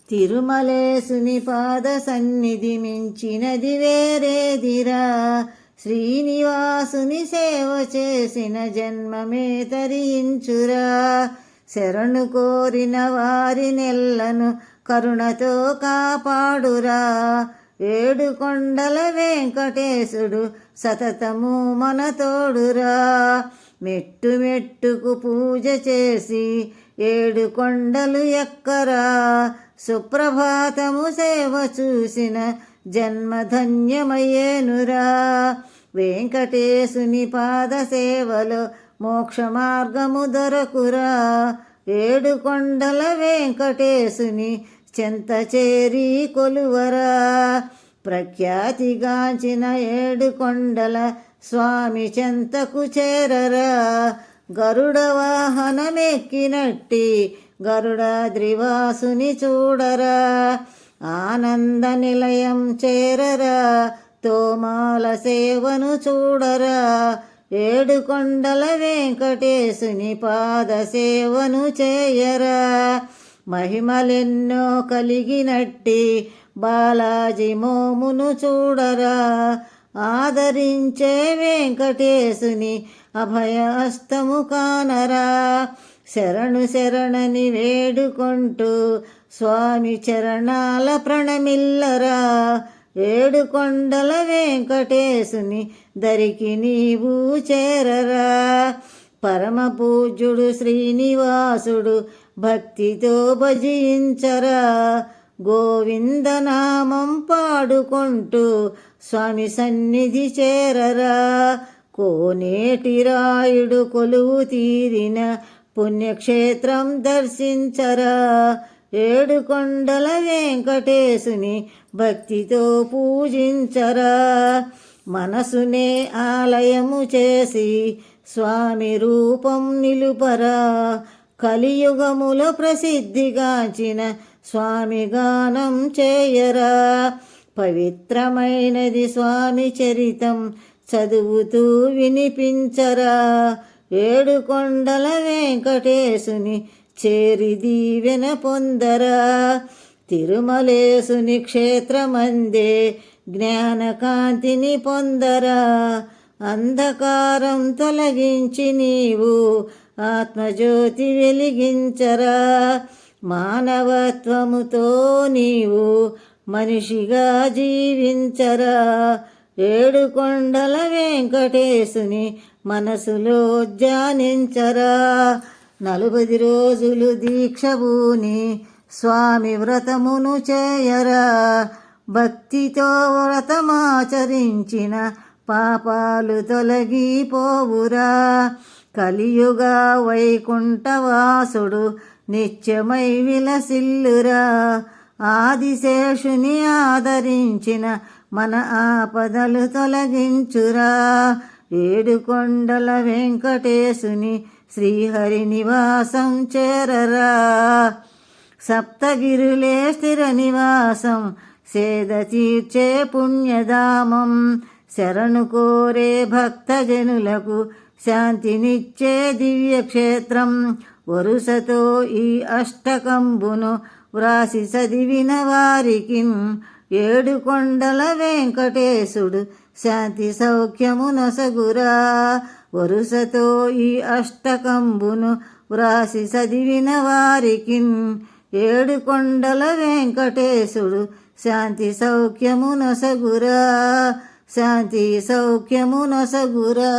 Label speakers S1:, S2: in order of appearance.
S1: తిరుమలేసుని పాద సన్నిధి మించినది వేరేదిరా. శ్రీనివాసుని సేవ చేసిన జన్మమే తరించురా. శరణు కోరిన వారి నెల్లను కరుణతో కాపాడురా. ఏడుకొండల వెంకటేశుడు సతతము మన తోడురా. మెట్టు మెట్టుకు పూజ చేసి 7 కొండలు ఎక్కరా. సుప్రభాతము సేవ చూసిన జన్మధన్యమయ్యేనురా. వెంకటేశుని పాద సేవలో మోక్ష మార్గము దొరకురా. 7 కొండల వెంకటేశుని చెంత చేరి కొలువరా. ప్రఖ్యాతిగాంచిన 7 కొండల స్వామి చెంతకు చేరరా. గరుడ వాహనమెక్కినట్టి గరుడాద్రివాసుని చూడరా. ఆనంద నిలయం చేరరా. తోమాల సేవను చూడరా. 7 కొండల వెంకటేశుని పాద సేవను చేయరా. మహిమలెన్నో కలిగినట్టి బాలాజీ మోమును చూడరా. ఆదరించే వెంకటేశుని అభయహస్తము కానరా. శరణు శరణని వేడుకొంటూ స్వామి చరణాల ప్రణమిల్లరా. 7 కొండల వెంకటేశుని దరికి నీవు చేరరా. పరమ పూజ్యుడు శ్రీనివాసుడు భక్తితో భజించరా. గోవిందనామం పాడుకుంటూ స్వామి సన్నిధి చేరరా. కోనేటి రాయుడు కొలువు తీరిన పుణ్యక్షేత్రం దర్శించరా. 7 కొండల వెంకటేశుని భక్తితో పూజించరా. మనసునే ఆలయము చేసి స్వామి రూపం నిలుపరా. కలియుగములో ప్రసిద్ధిగాంచిన స్వామి గానం చేయరా. పవిత్రమైనది స్వామి చరితం చదువుతూ వినిపించరా. 7 కొండల వెంకటేశుని చేరి దీవెన పొందరా. తిరుమలేసుని క్షేత్రమందే జ్ఞానకాంతిని పొందరా. అంధకారం తొలగించి నీవు ఆత్మజ్యోతి వెలిగించరా. మానవత్వముతో నీవు మనిషిగా జీవించరా. 7 కొండల వెంకటేశుని మనసులో ధ్యానించరా. 40 రోజులు దీక్షభూని స్వామి వ్రతమును చేయరా. భక్తితో వ్రతమాచరించిన పాపాలు తొలగిపోవురా. కలియుగ వైకుంఠవాసుడు నిత్యమై విలసిల్లురా. ఆదిశేషుని ఆదరించిన మన ఆపదలు తొలగించురా. 7 కొండల వెంకటేశుని శ్రీహరి నివాసం చేరరా. సప్తగిరులే స్థిర నివాసం సేద తీర్చే పుణ్యధామం. శరణు కోరే భక్తజనులకు శాంతినిచ్చే దివ్యక్షేత్రం. వరుసతో ఈ అష్టకంబును వ్రాసి చదివిన వారికి 7 కొండల వెంకటేశుడు శాంతి సౌఖ్యము నొసగురా. వరుసతో ఈ అష్టకంబును వ్రాసి చదివిన వారికి 7 కొండల వెంకటేశుడు శాంతి సౌఖ్యము నొసగురా. శాంతి సౌఖ్యము నొసగురా.